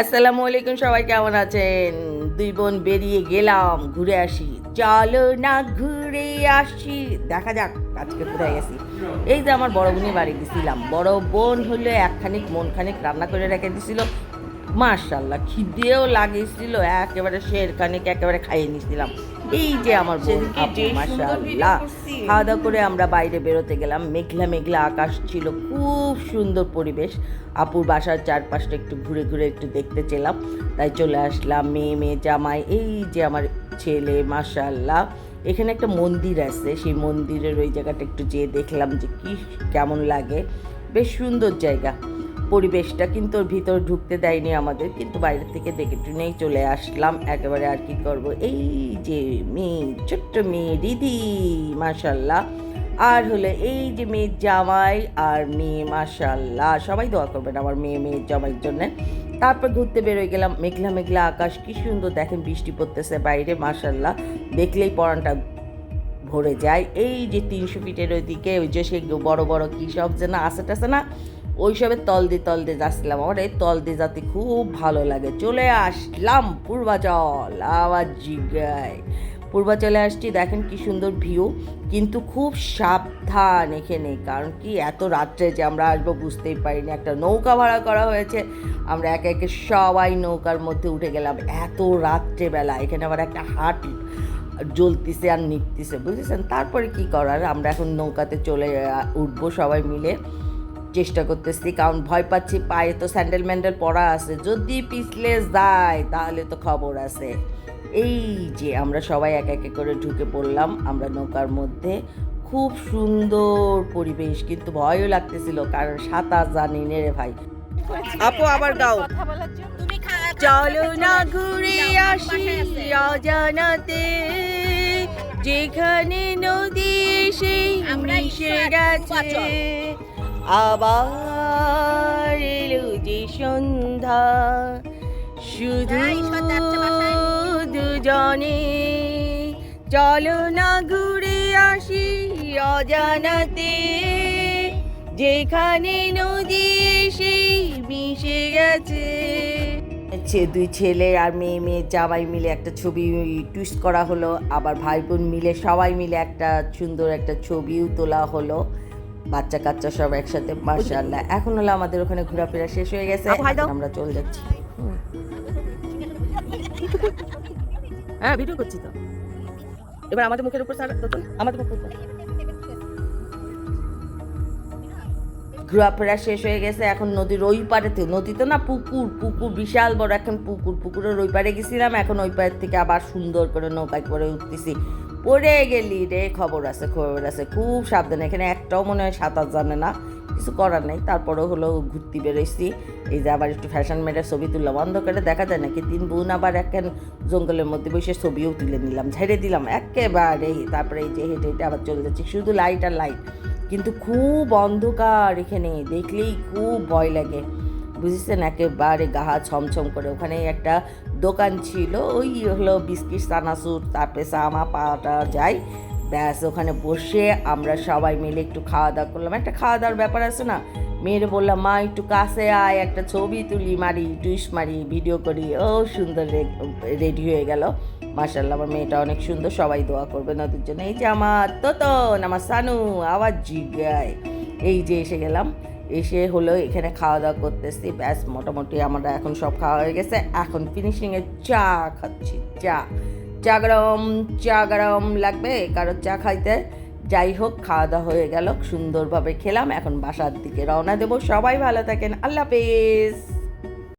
আসসালামু আলাইকুম, সবাই কেমন আছেন? দুই বোন বেরিয়ে গেলাম ঘুরে আসি। চলো না ঘুরে আসি, দেখা যাক আজকে কোথায় গেছি। এই যে আমার বড় বোনের বাড়ি গেছিলাম। বড় বোন হলে একখানিক মন খানিক রান্না করে রেখে দিছিল। মাশাল্লাহ খিদেও লাগিয়েছিল, একেবারে শেরখানিক একেবারে খাইয়ে নিয়েছিলাম। এই যে আমার বোন আপু, মাশাল্লাহ। খাওয়া দাওয়া করে আমরা বাইরে বেরোতে গেলাম। মেঘলা মেঘলা আকাশ ছিল, খুব সুন্দর পরিবেশ। আপুর বাসার চারপাশটা একটু ঘুরে ঘুরে একটু দেখতে চেলাম, তাই চলে আসলাম। মেয়ে মেয়ে জামাই, এই যে আমার ছেলে, মাশাল্লাহ। এখানে একটা মন্দির আছে, সেই মন্দিরের ওই জায়গাটা একটু যেয়ে দেখলাম যে কি কেমন লাগে। বেশ সুন্দর জায়গা, পরিবেশটা কিন্তু ওর ভিতর ঢুকতে দেয়নি আমাদের, কিন্তু বাইরে থেকে দেখে টুনেই চলে আসলাম একেবারে। আর কি করব, এই যে মেয়ে, ছোট্ট মেয়ে দিদি, মাশাল্লাহ। আর হলো এই যে মেয়ের জামাই আর মেয়ে, মাশাল্লাহ। সবাই দোয়া করবেন আমার মেয়ের জামাইয়ের জন্যে। তারপর ঘুরতে বেরোয় গেলাম। মেঘলা মেঘলা আকাশ, কি সুন্দর দেখেন, বৃষ্টি পড়তেছে বাইরে, মাশাল্লাহ। দেখলেই পরানটা ভরে যায়। এই যে 300 ফিটের ওইদিকে ওই যে সেই বড় বড় কী সব যেন আছে না, ওইসবের তল দিয়ে যাচ্ছিলাম। আমার এই তল দিয়ে যাতে খুব ভালো লাগে। চলে আসলাম পূর্বাচল, আবার জিগায় পূর্বাচলে আসছি। দেখেন কি সুন্দর ভিউ, কিন্তু খুব সাবধান এখানে, কারণ কি এত রাত্রে যে আমরা আসবো বুঝতেই পারিনি। একটা নৌকা ভাড়া করা হয়েছে, আমরা একে একে সবাই নৌকার মধ্যে উঠে গেলাম। এত রাত্রেবেলা এখানে আবার একটা হাট জ্বলতিছে আর নিপতিছে, বুঝেছেন। তারপরে কি করার, আমরা এখন নৌকাতে চলে উঠবো সবাই মিলে। চেষ্টা করতেছি, কারণ ভয় পাচ্ছি, পায়ে তো স্যান্ডেল ম্যান্ডেল পরা আছে, যদি পিছলে যায় তাহলে তো খবর আছে। এই যে আমরা সবাই এক একে করে ঢুকে পড়লাম আমরা নৌকার মধ্যে। খুব সুন্দর পরিবেশ, কিন্তু ভয়ও লাগতেছিল, কারণ সাঁতার জানি নে রে ভাই। আপু আবার গাও, চলো না ঘুরে আসি অজানাতে, যেখানে নদী সেই মিশে গেছে, আবার এলো যে সন্ধ্যা, শুধু দুজনে, চলো না ঘুরে আসি অজানাতে, যেখানে নদী সেই মিশে গেছে। দুই ছেলে আর মেয়ে জামাই মিলে একটা ছবি টুইস্ট করা হলো, আবার ভাই বোন মিলে সবাই মিলে একটা সুন্দর একটা ছবিও তোলা হলো, বাচ্চা কাচ্চা সব একসাথে, মাশাআল্লাহ। এখন হলো আমাদের ওখানে ঘোরাফেরা শেষ হয়ে গেছে, আমরা চলে যাচ্ছি। হ্যাঁ, ভিডিও করছি তো। এবার আমাদের মুখের উপর আমাদের মুখের উপর ঘোরাফেরা শেষ হয়ে গেছে। এখন নদীর ওই পারেতে, নদী তো না, পুকুর বিশাল বড় এখন পুকুরের ওই পারে গেছিলাম। এখন ওই পারের থেকে আবার সুন্দর করে নৌকায় করে উঠতেছি। পড়ে গেলি রে, খবর আছে। খুব সাবধানে, এখানে একটাও মনে হয় সাঁতার জানে না, কিছু করার নেই। তারপরেও হলো ঘুরতে বেরোইছি। এই যে আবার একটু ফ্যাশন মেয়েরা ছবি তুললাম, অন্ধকারে দেখা যায় নাকি। 3 বোন আবার একখান জঙ্গলের মধ্যে বসে ছবিও তুলে নিলাম, ঝেড়ে দিলাম একেবারে। তারপরে এই যে হেঁটে হেঁটে আবার চলে যাচ্ছি, শুধু লাইট আর লাইট, কিন্তু খুব অন্ধকার এখানে, দেখলেই খুব ভয় লাগে, বুঝেছেন। একেবারে গাহা ছমছম করে। ওখানে একটা দোকান ছিল, ওই হলো বিস্কিট চানাচুর, তারপরে চামা পাওয়া যায়, ব্যাস। ওখানে বসে আমরা সবাই মিলে একটু খাওয়া দাওয়া করলাম। একটা খাওয়া দাওয়ার ব্যাপার আছে না, মেয়েরে বললাম মা একটু কাছে আয়, একটা ছবি তুলি, মারি টুইস্ট মারি, ভিডিও করি। ও সুন্দর রেডি হয়ে গেল, মাশাআল্লাহ। আমার মেয়েটা অনেক সুন্দর, সবাই দোয়া করবেন ওদের জন্য। এই যে আমার তোতন, আমার সানু, আবার জিগায়। এই যে এসে গেলাম, এসে হলো এখানে খাওয়া দাওয়া করতেছি, ব্যাস। মোটামুটি আমরা এখন সব খাওয়া হয়ে গেছে। এখন ফিনিশিংয়ে চা খাচ্ছি। চা গরম লাগবে কারো চা খাইতে। যাই হোক, খাওয়া দাওয়া হয়ে গেল, সুন্দরভাবে খেলাম। এখন বাসার দিকে রওনা দেবো। সবাই ভালো থাকেন, আল্লাহ হাফেজ।